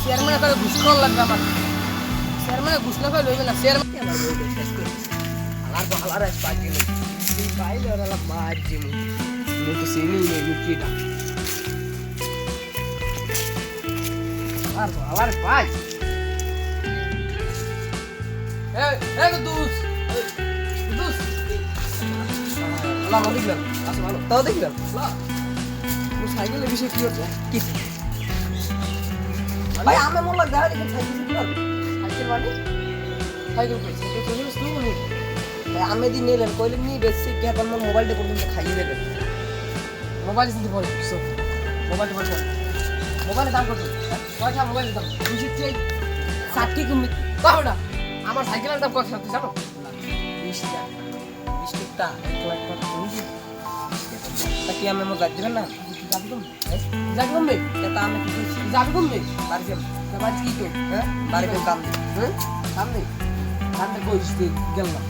Chairman করে ঘুষ খাওয়া লাগবে আমার চেয়ারম্যান ঘুষ না খাওয়া লইবে না চেয়ারম্যান আমার বউকে শেষ করে হালার তো হালার আজ পাই গেল তুই পাইলে ওরা মার জিমু মুই তো সিনি নেই মুকিটা হালার পাই এই দুস দুস আল্লাহ দেখলাম আচ্ছা ভালো তাও দেখলাম তোর সাইকেলের বিষয়ে কি হচ্ছে কি ভাই আমি বললাম গাড়ি দেখে সাইকেল কি করবে সাইকেল মানে সাইকেল কই সাইকেল চলে আসলো বলি ভাই আমি দিন নিলেন কইলেন নি বেশি কি আর আমার মোবাইলটা পর্যন্ত খাইয়ে দেবেন মোবাইল দিতে পারে সো মোবাইলটা পড়ে মোবাইলের দাম কত কয়টা মোবাইলের দাম 260 কম বাবা আমার সাইকেলের দাম কত তুই জানো 20 টাকা 20 টাকা একটা তুমি তাকি আমি মো গাড়ি দেবেন না যাবি তুমি যাবি কমবে তা আমি কি যাবি কমবে বাড়ি যাব তা বাড়ি কি তো হ্যাঁ বাড়ি কোন কাম হ্যাঁ সামনে সামনে কইস তুই গেলাম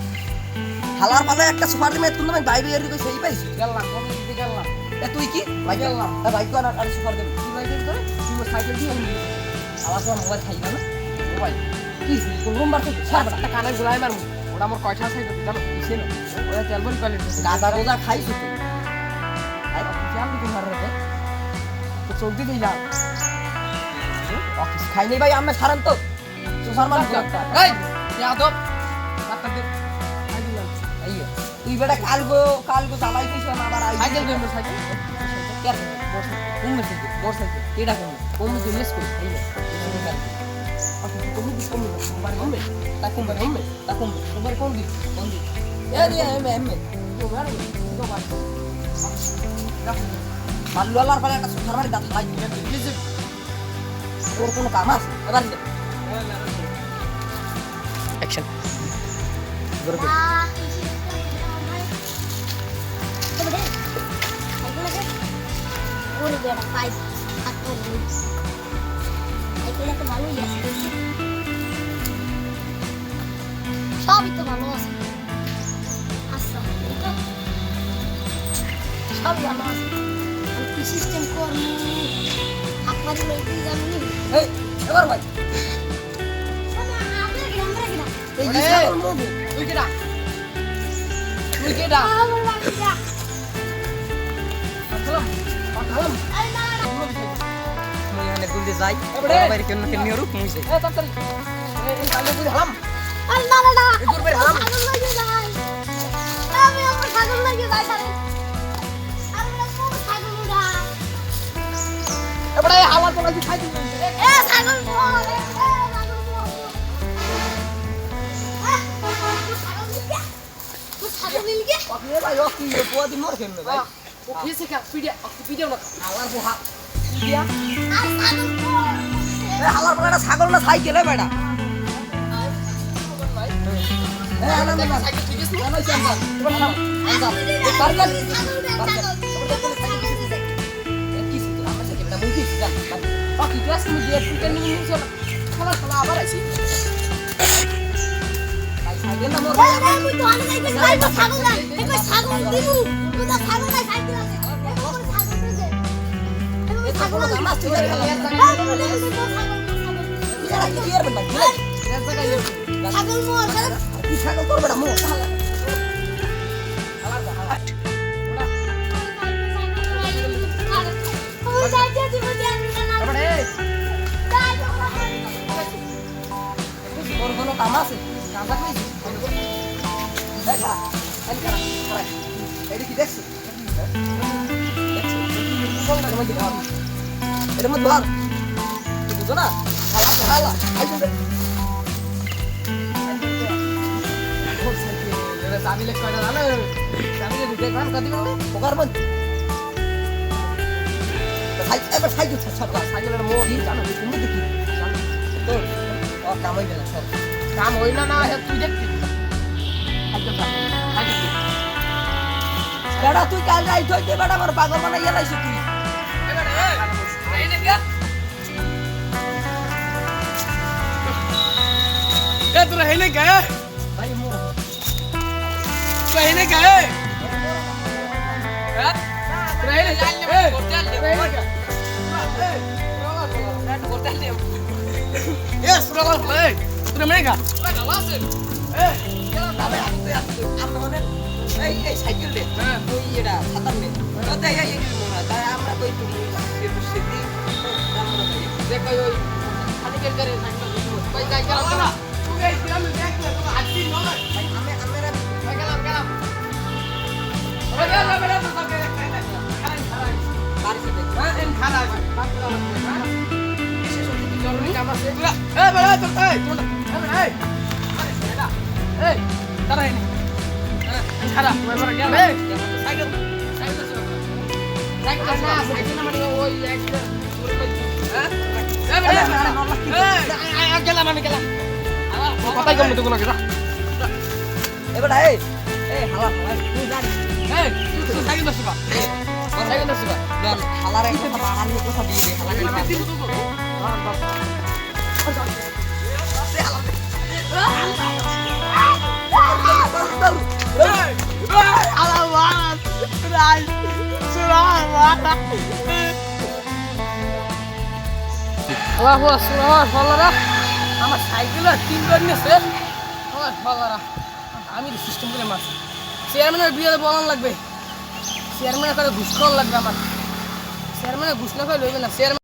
হালার পালে একটা সুপার মে তুমি বাইরে এর কই সেই পাইছি গেলাম কোন দিকে গেলাম এ তুই কি ভাই গেলাম তা ভাই তো আর সুপার দেব কি ভাই দেব তোরে তুই সাইকেল দিয়ে আওয়াজ তো মোবাইল খাইবা না মোবাইল কি কোন রুম বাড়তে সাতটা কানে গুলাই মারমু ওটা আমার কয়টা সাইকেল জানো কিসে না ওটা তেলবরি কোয়ালিটি দাদা রোজা খাইছ তুই আই কি আমি কি মার রে তো চলতে দিলাম অফিস খাই নাই ভাই আমি সারান তো সুসার মান এই যাদব কাটা দে খাই দিলাম আইয়া তুই বেটা কালগো চালাই কইছ না আবার আই সাইকেল দেব সাইকেল কেন মোটরসাইকেল কেডা কোন দি মিস কই আইয়া তুমি কি কমবে বারে কমবে তা কমবে তোমার কোন দিক এ রে এমএ তো বারে তো বারে মাল্লু আল্লাহর পালে একটা সুখার মারি দাঁত লাই দিবে প্লিজ ওর কোনো কাম আছে এবার দে অ্যাকশন বড় করে ওরে বেটা পাই আত্ম বুঝ এগুলো তো ভালোই আছে সবই তো ভালো আছে আচ্ছা সবই ভালো আছে আমি কি সিস্টেম করবো আপনার লইতে যাবো এই এবার ভাই আমরা গেলাম এই যে মুভি তুই কেডা পাঠালাম আরে না মুই এখানে গুলতে যাই বাইরে কেন কেন নিয়রু মুই যাই এ তাড়াতাড়ি এই কালে বুঝ হালাম আরে না এই দূর বাইরে হালাম ছাগল লাগে যাই আমি আমার ছাগল লাগে যাই তারে আমি কোন ছাগল উড়া এবারে হাওয়ার পড়া দি খাই দিবি এ ছাগল বল এ ছাগল বল ছাগল মিল গে ওকে ভাই ও কি পোয়া দি মর কেন ভাই ও কিসে কা ভিডিও না হাওয়ার পোহা দিয়া আর ছাগল বল এ হাওয়ার পড়া ছাগল না সাইকেল এ বেটা এ আনা না সাইকেল ঠিক আছে না নয় চান্দা তোমার নাম আনসা পারকাল কিছু তো আমরা সাইকেল না মুই যা বাকি ক্লাস মে দিয়ে তুই নিয়ে নিছো খালা আবার আইছি সাইকেল না মোর এই মুই তো আনে যাইতে যাই ছাগল না একবার ছাগল দিমু তুই তো ছাগল নাই সাইকেল আছে একবার ছাগল দে এ ছাগল না মাছ তুই যারা কি ইয়ার বেটা কি ছাগল মোর কি ছাগল তোর বেটা মো ওই যাইতে দিব দেন না এবারে তোর কোনো কাম আছে কাজা কইছিস দেখা এলকা এডি কি দেখছিস এটা মত ধর তুই বুঝো না হালা আইছো চাবি লেখ কয়টা জানো চাবি লে দিতে কাম কাটি বলো ওকার বল এবার সাইকেল ছাড়া সাইকেলের মোড়ি জানো তুমি দেখি জানো তো ও কাম হইবে না সব কাম হই না না তুই দেখবি বেটা তুই কাল রাইত হইতে বেটা আমার পাগল বানাইয়া লাইছিস তুই এই নে গা এ তোরা হেনে গা ভাই মো তুই হেনে গা হ্যাঁ তোরা হেনে জানলে করতে আনলে করতে আনলে আমার এই তুই মেরে খা তবে আস্তে আস্তে আমরা মানে এই সাইকেল রে হ্যাঁ। ওই এটা সাতান নে কথা এই মনে হয় তাই আমরা তো একটু স্মৃতি আমরা তাই দেখো ওই সাইকেল করে সাইকেল ওই যাই গেলাম না তুই এই আমি দেখ না তুই আজকে নয় ভাই আমরা গেলাম গেলাম ওই যা যা বেরা তো সবে খারাই খারাই বাড়িতে যাই হ্যাঁ এম খারাই হ্যাঁ বিশেষ অতিথি জরুরি কাম আছে এই বেরা তো এই তোমরা এই আরে সেটা এই দাঁড়াই নি হ্যাঁ খারাপ ওই বড় গেল এই সাইকেল সাইকেল আছে সাইকেল আছে সাইকেল মানে ওই একটা হ্যাঁ এই বেরা এই গেলাম আমি গেলাম কথাই কম তো কোনো কথা এবার এই হালা তুই জানি এই তুই সাইকেল বসবা সাইকেল বসবা হালার একটা কথা বাড়ানোর কথা দিয়ে দে হালা খালি আমার সাইকেল তিন বার নিয়েছে আমি সিস্টেম করে মাছ চেয়ারম্যানের বিয়ে বলান লাগবে চেয়ারম্যানের কাছে ঘুষ খাওয়ান লাগবে আমার চেয়ারম্যানের ঘুষ না খাওয়া লইবে না চেয়ারম্যান